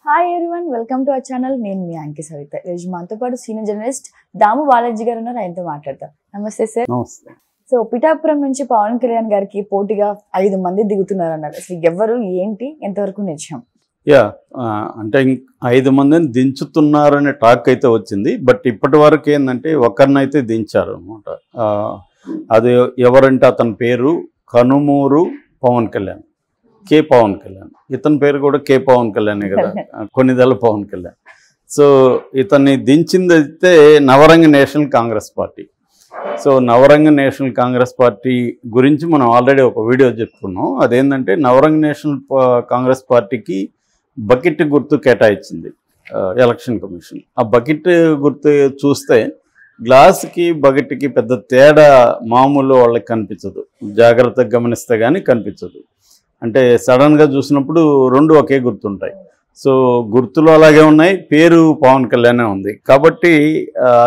Hi everyone, welcome to our channel. నేను మీ యాంకి సవిత. ఈరోజు మనతో పాటు సీనియర్ జర్నలిస్ట్ దాము బాలాజీ గారు ఉన్నారు. ఆయనతో మాట్లాడతాం. నమస్తే సార్. నమస్తే. సో పిఠాపురం నుంచి పవన్ కళ్యాణ్ గారికి పోటీగా 5 మంది దిగుతున్నారు అన్నారు. అసలు ఎవరు, ఏంటి, ఎంతవరకు నిజం? అంటే 5 మందిని దించుతున్నారనే టాక్ అయితే వచ్చింది. బట్ ఇప్పటి వరకు ఏంటంటే ఒకరినైతే దించారు అనమాట. అది ఎవరంటే అతని పేరు కనుమూరు పవన్ కళ్యాణ్, కే పవన్ కళ్యాణ్. ఇతని పేరు కూడా కే పవన్ కళ్యాణే కదా, కొన్నిదల పవన్ కళ్యాణ్. సో ఇతన్ని దించింది అయితే Navaranga National Congress Party. So Navaranga National Congress Party గురించి మనం ఆల్రెడీ ఒక వీడియో చెప్పుకున్నాం. అదేంటంటే నవరంగ నేషనల్ కాంగ్రెస్ పార్టీకి బకెట్ గుర్తు కేటాయించింది ఎలక్షన్ కమిషన్. ఆ బకెట్ గుర్తు చూస్తే గ్లాస్కి బకెట్కి పెద్ద తేడా మామూలు వాళ్ళకి కనిపించదు, జాగ్రత్తగా గమనిస్తే కానీ కనిపించదు. అంటే సడన్గా చూసినప్పుడు రెండు ఒకే గుర్తుంటాయి. సో గుర్తులు అలాగే ఉన్నాయి, పేరు పవన్ కళ్యాణే ఉంది. కాబట్టి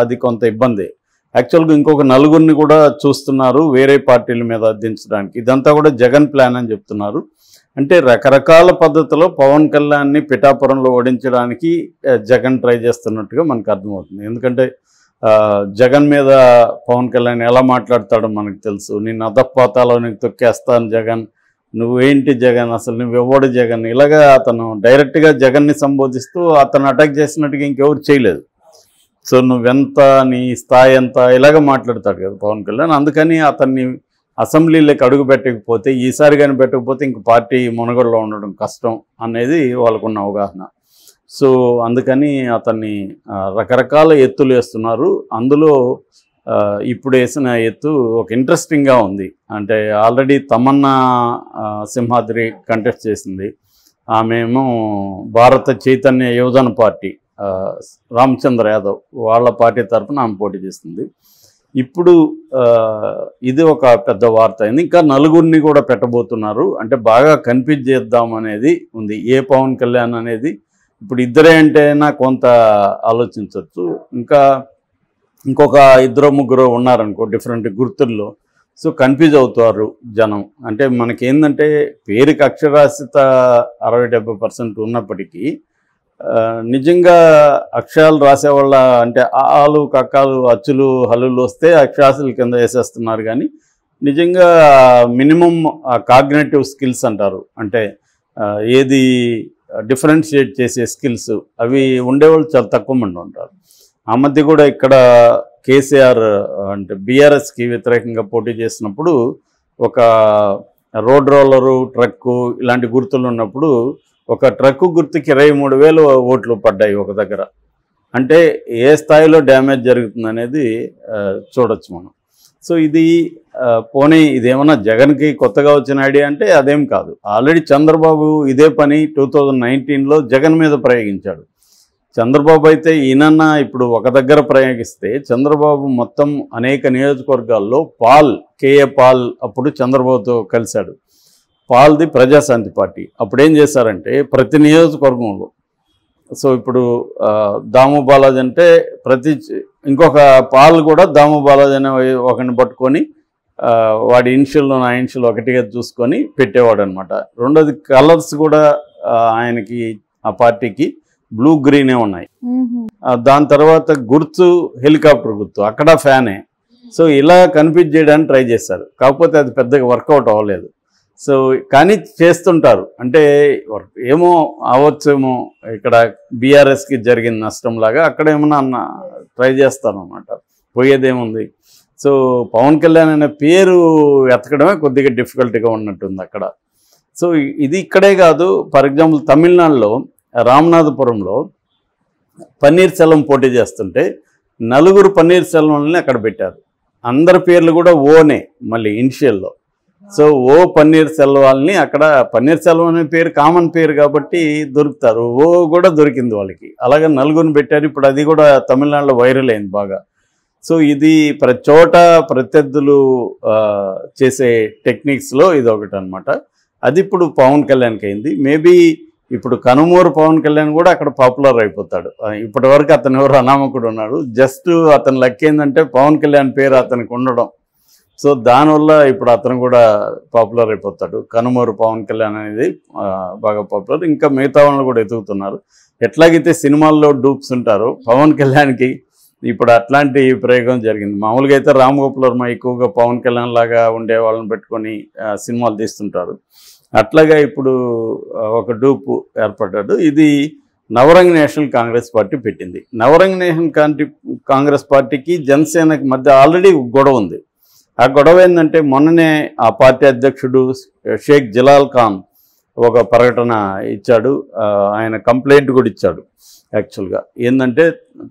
అది కొంత ఇబ్బంది. యాక్చువల్గా ఇంకొక 4 కూడా చూస్తున్నారు వేరే పార్టీల మీద దించడానికి. ఇదంతా కూడా జగన్ ప్లాన్ అని చెప్తున్నారు. అంటే రకరకాల పద్ధతిలో పవన్ కళ్యాణ్ని పిఠాపురంలో ఓడించడానికి జగన్ ట్రై చేస్తున్నట్టుగా మనకు అర్థమవుతుంది. ఎందుకంటే జగన్ మీద పవన్ కళ్యాణ్ ఎలా మాట్లాడతాడో మనకు తెలుసు. నేను అధపాతాలో నీకు తొక్కేస్తాను జగన్, నువ్వేంటి జగన్, అసలు నువ్వెవ్వడు జగన్, ఇలాగా అతను డైరెక్ట్గా జగన్ని సంబోధిస్తూ అతను అటాక్ చేసినట్టుగా ఇంకెవరు చేయలేదు. సో నువ్వెంత, నీ స్థాయి ఎంత, ఇలాగ మాట్లాడతాడు కదా పవన్ కళ్యాణ్. అందుకని అతన్ని అసెంబ్లీలోకి అడుగు పెట్టకపోతే, ఈసారి కానీ పెట్టకపోతే ఇంక పార్టీ మునగడలో ఉండడం కష్టం అనేది వాళ్ళకున్న అవగాహన. సో అందుకని అతన్ని రకరకాల ఎత్తులు వేస్తున్నారు. అందులో ఇప్పుడు వేసిన ఎత్తు ఒక ఇంట్రెస్టింగ్గా ఉంది. అంటే ఆల్రెడీ తమన్నా సింహాద్రి కంటెస్ట్ చేసింది. ఆమెమో భారత చైతన్య యువజన పార్టీ రామచంద్ర యాదవ్ వాళ్ళ పార్టీ తరఫున ఆమె పోటీ చేస్తుంది. ఇప్పుడు ఇది ఒక పెద్ద వార్త అయింది. ఇంకా 4 కూడా పెట్టబోతున్నారు. అంటే బాగా కన్ఫ్యూజ్ చేద్దాం అనేది ఉంది. ఏ పవన్ కళ్యాణ్ అనేది ఇప్పుడు ఇద్దరే అంటేనా కొంత ఆలోచించవచ్చు. ఇంకా ఇంకొక 2-3 ఉన్నారనుకో డిఫరెంట్ గుర్తుల్లో. సో కన్ఫ్యూజ్ అవుతారు జనం. అంటే మనకేందంటే పేరుకి అక్షరాస్యత 60-70% ఉన్నప్పటికీ నిజంగా అక్షరాలు రాసేవాళ్ళ అంటే ఆలు కక్కాలు అచ్చులు హల్లులు వస్తే అక్షరాస్యుల కింద వేసేస్తున్నారు. కానీ నిజంగా మినిమం కాగ్నేటివ్ స్కిల్స్ అంటారు, అంటే ఏది డిఫరెన్షియేట్ చేసే స్కిల్స్, అవి ఉండేవాళ్ళు చాలా తక్కువ మంది ఉంటారు. ఆ మధ్య కూడా ఇక్కడ కేసీఆర్ అంటే బీఆర్ఎస్కి వ్యతిరేకంగా పోటీ చేసినప్పుడు ఒక రోడ్ రోలరు, ట్రక్కు ఇలాంటి గుర్తులు ఉన్నప్పుడు ఒక ట్రక్కు గుర్తుకి 23,000 ఓట్లు పడ్డాయి ఒక దగ్గర. అంటే ఏ స్థాయిలో డ్యామేజ్ జరుగుతుంది అనేది చూడొచ్చు మనం. సో ఇది పోనీ ఇదేమన్నా జగన్కి కొత్తగా వచ్చిన ఐడియా అంటే అదేం కాదు. ఆల్రెడీ చంద్రబాబు ఇదే పని 2019లో జగన్ మీద ప్రయోగించాడు. చంద్రబాబు అయితే ఈయనన్నా ఇప్పుడు ఒక దగ్గర ప్రయోగిస్తే, చంద్రబాబు మొత్తం అనేక నియోజకవర్గాల్లో కేఏ పాల్ అప్పుడు చంద్రబాబుతో కలిశాడు. పాల్ది ప్రజాశాంతి పార్టీ. అప్పుడు ఏం చేశారంటే ప్రతి నియోజకవర్గంలో, సో ఇప్పుడు దాము బాలాజీ అంటే ఇంకొక పాల్ కూడా దాము బాలాజీ అనే ఒకరిని పట్టుకొని వాడి ఇనిషియల్ నా ఇనిషియల్ ఒకటిగా చూసుకొని పెట్టేవాడు అనమాట. రెండోది కలర్స్ కూడా ఆయనకి ఆ పార్టీకి బ్లూ గ్రీనే ఉన్నాయి. దాని తర్వాత గుర్తు హెలికాప్టర్ గుర్తు, అక్కడ ఫ్యానే. సో ఇలా కన్ఫ్యూజ్ చేయడానికి ట్రై చేశారు. కాకపోతే అది పెద్దగా వర్కౌట్ అవ్వలేదు. సో కానీ చేస్తుంటారు. అంటే ఏమో అవ్వచ్చేమో, ఇక్కడ బీఆర్ఎస్కి జరిగిన నష్టంలాగా అక్కడ ఏమన్నా ట్రై చేస్తారన్నమాట. పోయేదేముంది. సో పవన్ కళ్యాణ్ అనే పేరు ఎతకడమే కొద్దిగా డిఫికల్ట్గా ఉన్నట్టుంది అక్కడ. సో ఇది ఇక్కడే కాదు, ఫర్ ఎగ్జాంపుల్ తమిళనాడులో రామనాథపురంలో పన్నీర్ సెల్వం పోటీ చేస్తుంటే 4 పన్నీర్ సెల్వంని అక్కడ పెట్టారు. అందరి పేర్లు కూడా ఓనే, మళ్ళీ ఇనిషియల్లో. సో ఓ పన్నీర్ సెల్వాల్ని అక్కడ, పన్నీర్ సెల్వం అనే పేరు కామన్ పేరు కాబట్టి దొరుకుతారు, ఓ కూడా దొరికింది వాళ్ళకి. అలాగే 4 పెట్టారు. ఇప్పుడు అది కూడా తమిళనాడులో వైరల్ అయింది బాగా. సో ఇది ప్రతి చోట ప్రత్యర్థులు చేసే టెక్నిక్స్లో ఇది ఒకటి అనమాట. అది ఇప్పుడు పవన్ కళ్యాణ్కి అయింది. మేబీ ఇప్పుడు కనుమూరు పవన్ కళ్యాణ్ కూడా అక్కడ పాపులర్ అయిపోతాడు. ఇప్పటి వరకు అతను ఎవరు అనామకుడు ఉన్నాడు. జస్ట్ అతని లెక్క ఏంటంటే పవన్ కళ్యాణ్ పేరు అతనికి ఉండడం. సో దానివల్ల ఇప్పుడు అతను కూడా పాపులర్ అయిపోతాడు. కనుమూరు పవన్ కళ్యాణ్ అనేది బాగా పాపులర్. ఇంకా మిగతా వాళ్ళని కూడా ఎదుగుతున్నారు. ఎట్లాగైతే సినిమాల్లో డూప్స్ ఉంటారో పవన్ కళ్యాణ్కి ఇప్పుడు అట్లాంటి ప్రయోగం జరిగింది. మామూలుగా అయితే రామ్ గోపాల్ వర్మ ఎక్కువగా పవన్ కళ్యాణ్ లాగా ఉండే వాళ్ళని పెట్టుకొని సినిమాలు తీస్తుంటారు. అట్లాగా ఇప్పుడు ఒక డూపు ఏర్పడ్డాడు. ఇది నవరంగ్ నేషనల్ కాంగ్రెస్ పార్టీ పెట్టింది. నవరంగ్ నేషనల్ కాంగ్రెస్ పార్టీకి జనసేనకి మధ్య ఆల్రెడీ గొడవ ఉంది. ఆ గొడవ ఏంటంటే మొన్ననే ఆ పార్టీ అధ్యక్షుడు షేక్ జలాల్ ఖాన్ ఒక ప్రకటన ఇచ్చాడు. ఆయన కంప్లైంట్ కూడా ఇచ్చాడు. యాక్చువల్గా ఏంటంటే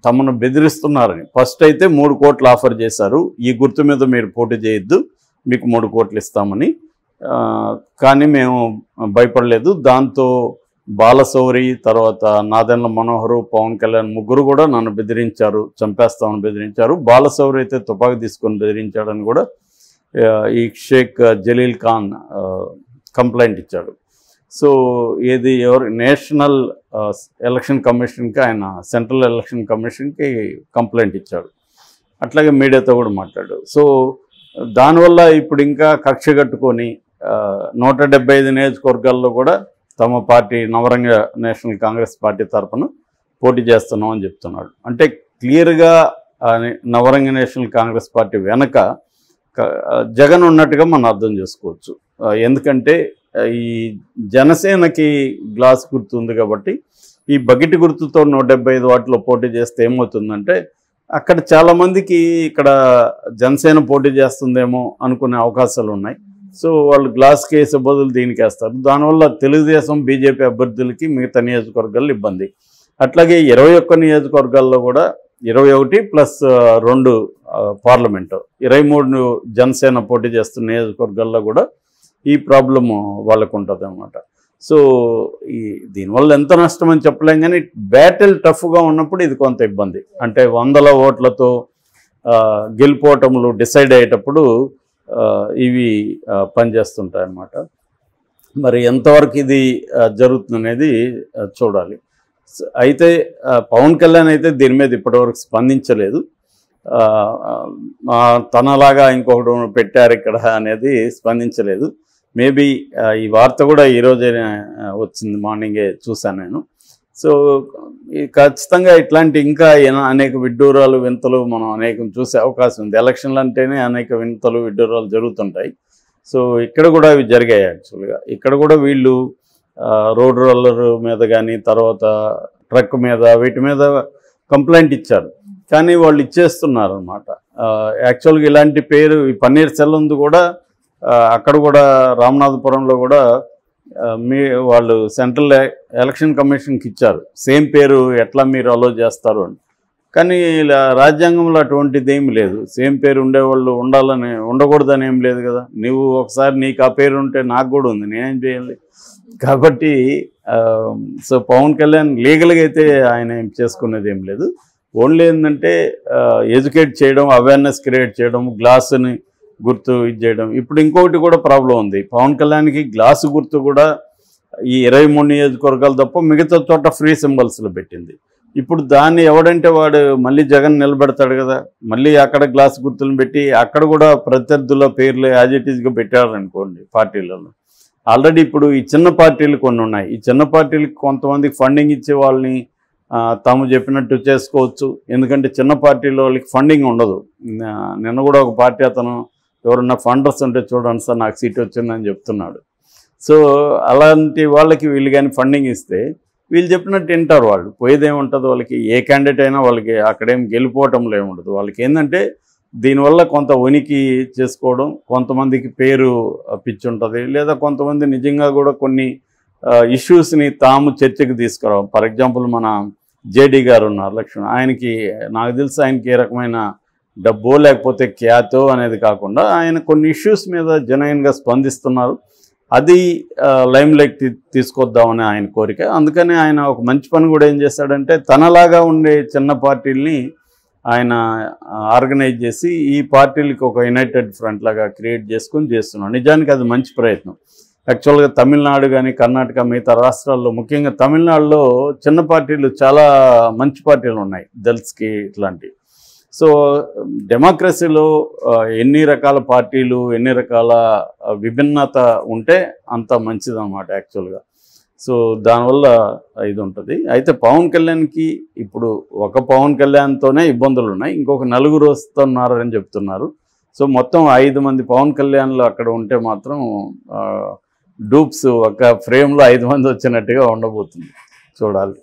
తమను బెదిరిస్తున్నారని. ఫస్ట్ అయితే 3 కోట్లు ఆఫర్ చేశారు, ఈ గుర్తు మీద మీరు పోటీ చేయొద్దు, మీకు 3 కోట్లు ఇస్తామని. కానీ మేము భయపడలేదు. దాంతో బాలశౌరి, తర్వాత నాదెండ్ల మనోహరు, పవన్ కళ్యాణ్ ముగ్గురు కూడా నన్ను బెదిరించారు, చంపేస్తామని బెదిరించారు. బాలశౌరి అయితే తుపాకీ తీసుకొని బెదిరించాడని కూడా ఈ షేక్ జలీల్ ఖాన్ కంప్లైంట్ ఇచ్చాడు. సో ఏది నేషనల్ ఎలక్షన్ కమిషన్కి, ఆయన సెంట్రల్ ఎలక్షన్ కమిషన్కి కంప్లైంట్ ఇచ్చాడు. అట్లాగే మీడియాతో కూడా మాట్లాడాడు. సో దానివల్ల ఇప్పుడు ఇంకా కక్ష కట్టుకొని 175 నియోజకవర్గాల్లో కూడా తమ పార్టీ నవరంగ నేషనల్ కాంగ్రెస్ పార్టీ తరఫున పోటీ చేస్తున్నాం అని చెప్తున్నాడు. అంటే క్లియర్గా నవరంగ నేషనల్ కాంగ్రెస్ పార్టీ వెనక జగన్ ఉన్నట్టుగా మనం అర్థం చేసుకోవచ్చు. ఎందుకంటే ఈ జనసేనకి గ్లాస్ గుర్తు ఉంది కాబట్టి ఈ బకెట్ గుర్తుతో 175 వాటిలో పోటీ చేస్తే ఏమవుతుందంటే అక్కడ చాలామందికి ఇక్కడ జనసేన పోటీ చేస్తుందేమో అనుకునే అవకాశాలు ఉన్నాయి. సో వాళ్ళు గ్లాస్ కేసు బదులు దీనికి వేస్తారు. దానివల్ల తెలుగుదేశం బీజేపీ అభ్యర్థులకి మిగతా నియోజకవర్గాల్లో ఇబ్బంది. అట్లాగే 21 నియోజకవర్గాల్లో కూడా 21 ప్లస్ 2 పార్లమెంటు 23 జనసేన పోటీ చేస్తున్న నియోజకవర్గాల్లో కూడా ఈ ప్రాబ్లము వాళ్ళకు ఉంటుంది అన్నమాట. సో దీనివల్ల ఎంత నష్టం అని చెప్పలేం, కానీ బ్యాటిల్ టఫ్గా ఉన్నప్పుడు ఇది కొంత ఇబ్బంది. అంటే 100 ఓట్లతో గెలుపోవటములు డిసైడ్ అయ్యేటప్పుడు ఇవి పనిచేస్తుంటాయి అన్నమాట. మరి ఎంతవరకు ఇది జరుగుతుందనేది చూడాలి. అయితే పవన్ కళ్యాణ్ అయితే దీని మీద ఇప్పటివరకు స్పందించలేదు. తనలాగా ఇంకొకటి పెట్టారు ఇక్కడ అనేది స్పందించలేదు. మేబీ ఈ వార్త కూడా ఈరోజే వచ్చింది, మార్నింగే చూశాను నేను. సో ఖచ్చితంగా ఇట్లాంటి ఇంకా అనేక విడ్డూరాలు వింతలు మనం అనేకం చూసే అవకాశం ఉంది. ఎలక్షన్లు అంటేనే అనేక వింతలు విడ్డూరాలు జరుగుతుంటాయి. సో ఇక్కడ కూడా అవి జరిగాయి. యాక్చువల్గా ఇక్కడ కూడా వీళ్ళు రోడ్ రోలర్ మీద కానీ తర్వాత ట్రక్ మీద వీటి మీద కంప్లైంట్ ఇచ్చారు, కానీ వాళ్ళు ఇచ్చేస్తున్నారు అన్నమాట. యాక్చువల్గా ఇలాంటి పేరు ఈ పన్నీర్ సెల్వంది కూడా అక్కడ కూడా రామనాథపురంలో కూడా వాళ్ళు సెంట్రల్ ఎలక్షన్ కమిషన్కి ఇచ్చారు, సేమ్ పేరు ఎట్లా మీరు అలో చేస్తారు అని. కానీ ఇలా రాజ్యాంగంలో అటువంటిది ఏమి లేదు. సేమ్ పేరు ఉండేవాళ్ళు ఉండకూడదని ఏం లేదు కదా. నువ్వు ఒకసారి నీకు ఆ పేరు ఉంటే నాకు కూడా ఉంది, నేనేం చేయాలి. కాబట్టి సో పవన్ కళ్యాణ్ లీగల్గా అయితే ఆయన ఏం చేసుకునేది ఏం లేదు. ఓన్లీ ఏంటంటే ఎడ్యుకేట్ చేయడం, అవేర్నెస్ క్రియేట్ చేయడం, గ్లాసుని గుర్తు ఇది చేయడం. ఇప్పుడు ఇంకొకటి కూడా ప్రాబ్లం ఉంది. పవన్ కళ్యాణ్కి గ్లాసు గుర్తు కూడా ఈ 23 నియోజకవర్గాలు తప్ప మిగతా చోట ఫ్రీ సింబల్స్లో పెట్టింది. ఇప్పుడు దాన్ని ఎవడంటే వాడు మళ్ళీ జగన్ నిలబెడతాడు కదా, మళ్ళీ అక్కడ గ్లాస్ గుర్తులను పెట్టి అక్కడ కూడా ప్రత్యర్థుల పేర్లు యాజ్ ఇట్ ఈస్గా పెట్టారనుకోండి పార్టీలలో. ఆల్రెడీ ఇప్పుడు ఈ చిన్న పార్టీలు కొన్ని ఉన్నాయి. ఈ చిన్న పార్టీలకు కొంతమందికి ఫండింగ్ ఇచ్చే వాళ్ళని తాము చెప్పినట్టు చేసుకోవచ్చు. ఎందుకంటే చిన్న పార్టీలో వాళ్ళకి ఫండింగ్ ఉండదు. నిన్న కూడా ఒక పార్టీ అతను ఎవరన్నా ఫండర్స్ ఉంటే చూడండి సార్ నాకు సీట్ వచ్చిందని చెప్తున్నాడు. సో అలాంటి వాళ్ళకి వీళ్ళు కానీ ఫండింగ్ ఇస్తే వీళ్ళు చెప్పినట్టు వింటారు. వాళ్ళు పోయేదేముంటుంది, వాళ్ళకి ఏ క్యాండిడేట్ అయినా వాళ్ళకి అక్కడేం గెలిపోవటంలో ఏముండదు. వాళ్ళకి ఏంటంటే దీనివల్ల కొంత ఉనికి చేసుకోవడం, కొంతమందికి పేరు పిచ్చి ఉంటుంది, లేదా కొంతమంది నిజంగా కూడా కొన్ని ఇష్యూస్ని తాము చర్చకు తీసుకురావడం. ఫర్ ఎగ్జాంపుల్ మన జేడీ గారు ఉన్నారు లక్ష్మణ్, ఆయనకి నాకు తెలిసి ఆయనకి ఏ రకమైన డబ్బో లేకపోతే ఖ్యాతో అనేది కాకుండా ఆయన కొన్ని ఇష్యూస్ మీద జెన్యూన్గా స్పందిస్తున్నారు. అది లైమ్ లైట్ తీసుకొద్దామని ఆయన కోరిక. అందుకని ఆయన ఒక మంచి పని కూడా ఏం చేశాడంటే తనలాగా ఉండే చిన్న పార్టీల్ని ఆయన ఆర్గనైజ్ చేసి ఈ పార్టీలకి ఒక యునైటెడ్ ఫ్రంట్ లాగా క్రియేట్ చేసుకొని చేస్తున్నాడు. నిజానికి అది మంచి ప్రయత్నం. యాక్చువల్గా తమిళనాడు కానీ కర్ణాటక మిగతా రాష్ట్రాల్లో, ముఖ్యంగా తమిళనాడులో చిన్న పార్టీలు చాలా మంచి పార్టీలు ఉన్నాయి, దళిత్స్కి ఇట్లాంటివి. సో డెమోక్రసీలో ఎన్ని రకాల పార్టీలు, ఎన్ని రకాల విభిన్నత ఉంటే అంత మంచిదన్నమాట యాక్చువల్గా. సో దానివల్ల ఇది ఉంటుంది. అయితే పవన్ కళ్యాణ్కి ఇప్పుడు ఒక పవన్ కళ్యాణ్తోనే ఇబ్బందులు ఉన్నాయి, ఇంకొక 4 వస్తున్నారని చెప్తున్నారు. సో మొత్తం 5 మంది పవన్ కళ్యాణ్లు అక్కడ ఉంటే మాత్రం డూప్స్ ఒక ఫ్రేమ్లో 5 మంది వచ్చినట్టుగా ఉండబోతుంది, చూడాలి.